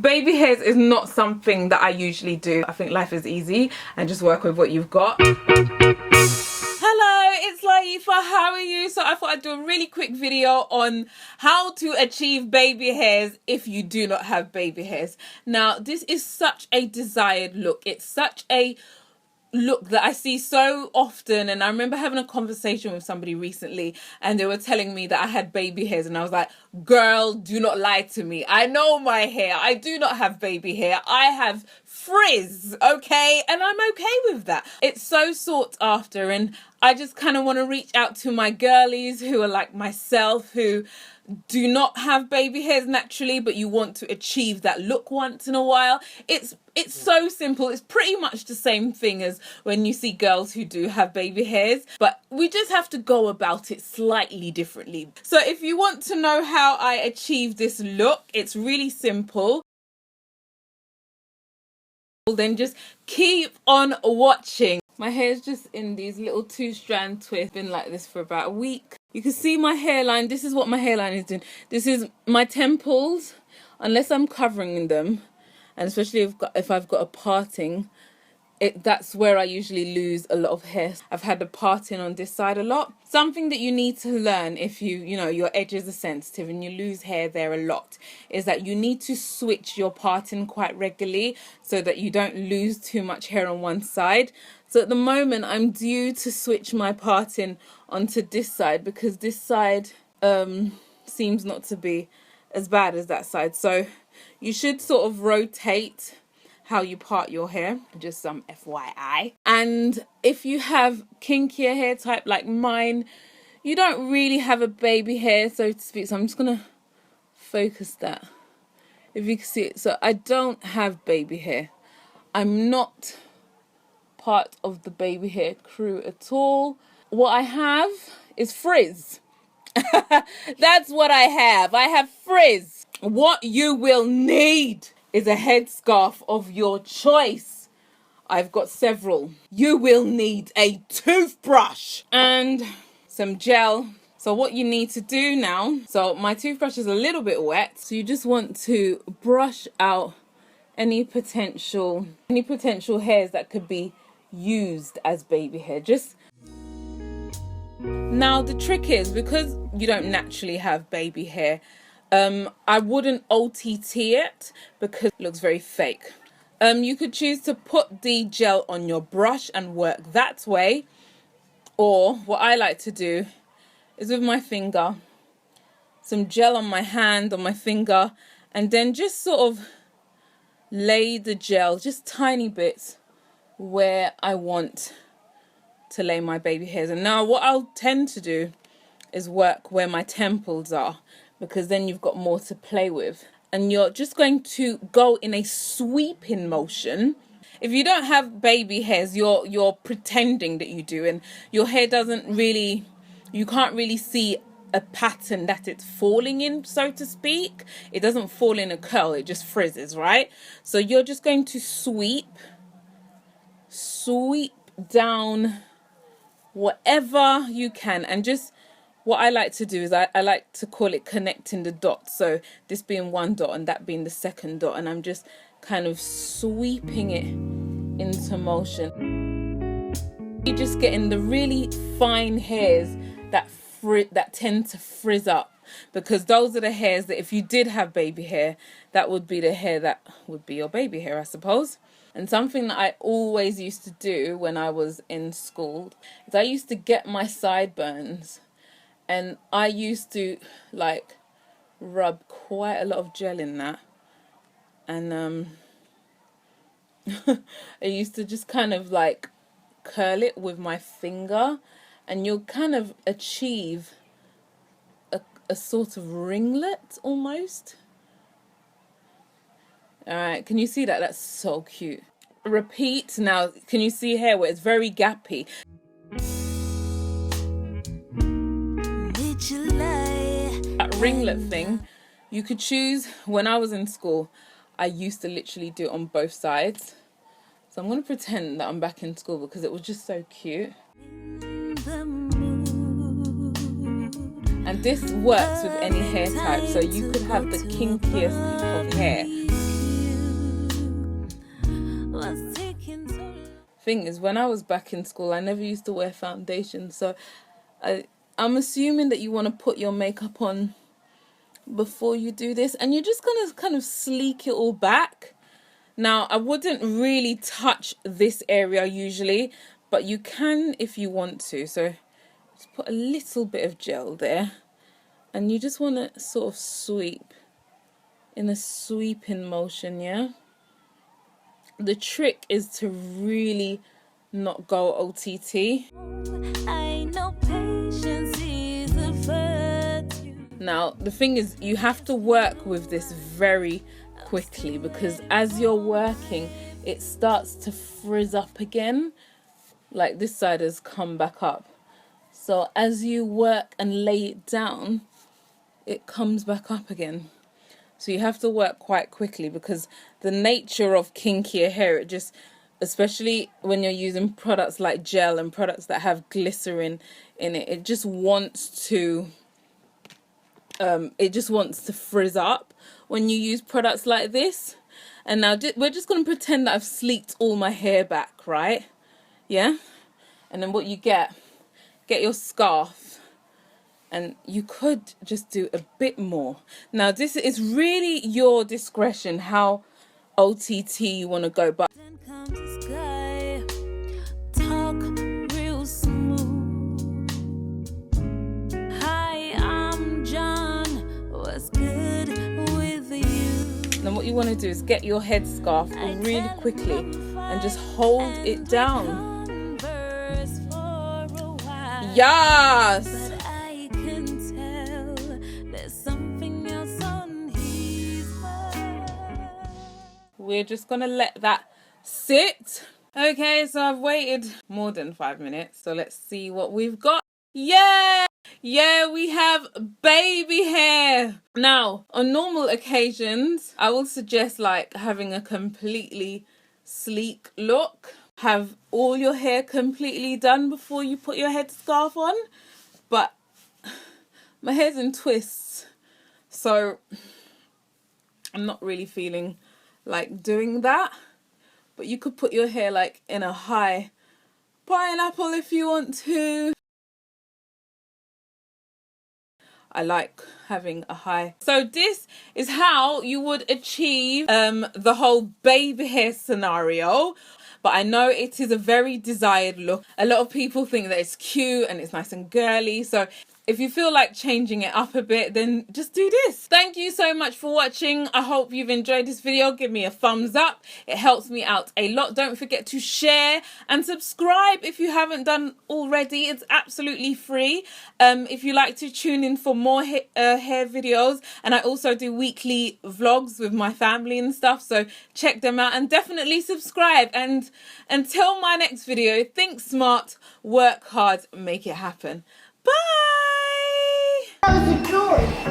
Baby hairs is not something that I usually do. I think life is easy and just work with what you've got. Hello, it's Layefa. How are you? So I thought I'd do a really quick video on how to achieve baby hairs if you do not have baby hairs. Now, this is such a desired look. It's such a look that I see so often, and I remember having a conversation with somebody recently and they were telling me that I had baby hairs, and I was like, girl, do not lie to me. I know my hair. I do not have baby hair. I have frizz, okay? And I'm okay with that. It's so sought after, and I just kind of want to reach out to my girlies who are like myself, who do not have baby hairs naturally, but you want to achieve that look once in a while. It's so simple. It's pretty much the same thing as when you see girls who do have baby hairs, but we just have to go about it slightly differently. So if you want to know how I achieve this look, it's really simple. Then just keep on watching. My hair is just in these little 2-strand twists. Been like this for about a week. You can see my hairline. This is what my hairline is doing. This is my temples, unless I'm covering them, and especially if I've got a parting, that's where I usually lose a lot of hair. I've had a parting on this side a lot. Something that you need to learn if you know your edges are sensitive and you lose hair there a lot is that you need to switch your parting quite regularly so that you don't lose too much hair on one side. So at the moment I'm due to switch my parting onto this side because this side seems not to be as bad as that side. So you should sort of rotate how you part your hair, just some FYI. And if you have kinkier hair type like mine, you don't really have a baby hair, so to speak. So I'm just gonna focus that, if you can see it. So I don't have baby hair. I'm not part of the baby hair crew at all. What I have is frizz. That's what I have. I have frizz. What you will need is a headscarf of your choice. I've got several. You will need a toothbrush and some gel. So what you need to do now, so my toothbrush is a little bit wet, so you just want to brush out any potential hairs that could be used as baby hair. Just now the trick is, because you don't naturally have baby hair, I wouldn't OTT it because it looks very fake. You could choose to put the gel on your brush and work that way, or what I like to do is with my finger, some gel on my hand, on my finger, and then just sort of lay the gel, just tiny bits, where I want to lay my baby hairs. And now what I'll tend to do is work where my temples are, because then you've got more to play with. And you're just going to go in a sweeping motion. If you don't have baby hairs, you're pretending that you do, and your hair doesn't really, you can't really see a pattern that it's falling in, so to speak. It doesn't fall in a curl, it just frizzes, right? So you're just going to sweep down whatever you can, and just what I like to do is I like to call it connecting the dots. So this being one dot and that being the second dot, and I'm just kind of sweeping it into motion. You're just getting the really fine hairs that tend to frizz up, because those are the hairs that if you did have baby hair, that would be the hair that would be your baby hair, I suppose. And something that I always used to do when I was in school is I used to get my sideburns, and I used to like rub quite a lot of gel in that, and I used to just kind of like curl it with my finger, and you'll kind of achieve a sort of ringlet almost. All right, can you see that? That's so cute. Repeat. Now, can you see here where it's very gappy? That ringlet thing, you could choose. When I was in school, I used to literally do it on both sides. So I'm going to pretend that I'm back in school because it was just so cute. And this works with any hair type, so you could have the kinkiest of hair. thing is, when I was back in school, I never used to wear foundation. So I'm assuming that you want to put your makeup on before you do this. And you're just going to kind of sleek it all back. Now, I wouldn't really touch this area usually, but you can if you want to. So just put a little bit of gel there. And you just want to sort of sweep in a sweeping motion, yeah? The trick is to really not go OTT. Now, the thing is, you have to work with this very quickly, because as you're working, it starts to frizz up again. Like this side has come back up. So as you work and lay it down, it comes back up again. So you have to work quite quickly, because the nature of kinkier hair, it just, especially when you're using products like gel and products that have glycerin in it, it just wants to frizz up when you use products like this. And now we're just going to pretend that I've sleeked all my hair back, right? Yeah? And then what you get your scarf, and you could just do a bit more. Now, this is really your discretion how OTT you want to go, but then what you want to do is get your headscarf really quickly and just hold it down. Yes! We're just gonna let that sit. Okay, so I've waited more than 5 minutes, so let's see what we've got. Yeah, we have baby hair. Now, on normal occasions, I will suggest like having a completely sleek look. Have all your hair completely done before you put your headscarf on. But my hair's in twists, so I'm not really feeling like doing that. But you could put your hair like in a high pineapple if you want to. I like having a high. So this is how you would achieve the whole baby hair scenario. But I know it is a very desired look. A lot of people think that it's cute and it's nice and girly. So if you feel like changing it up a bit, then just do this. Thank you so much for watching. I hope you've enjoyed this video. Give me a thumbs up. It helps me out a lot. Don't forget to share and subscribe if you haven't done already. It's absolutely free. If you like to tune in for more hair videos, and I also do weekly vlogs with my family and stuff, so check them out and definitely subscribe. And until my next video, think smart, work hard, make it happen. Bye! That was a joy.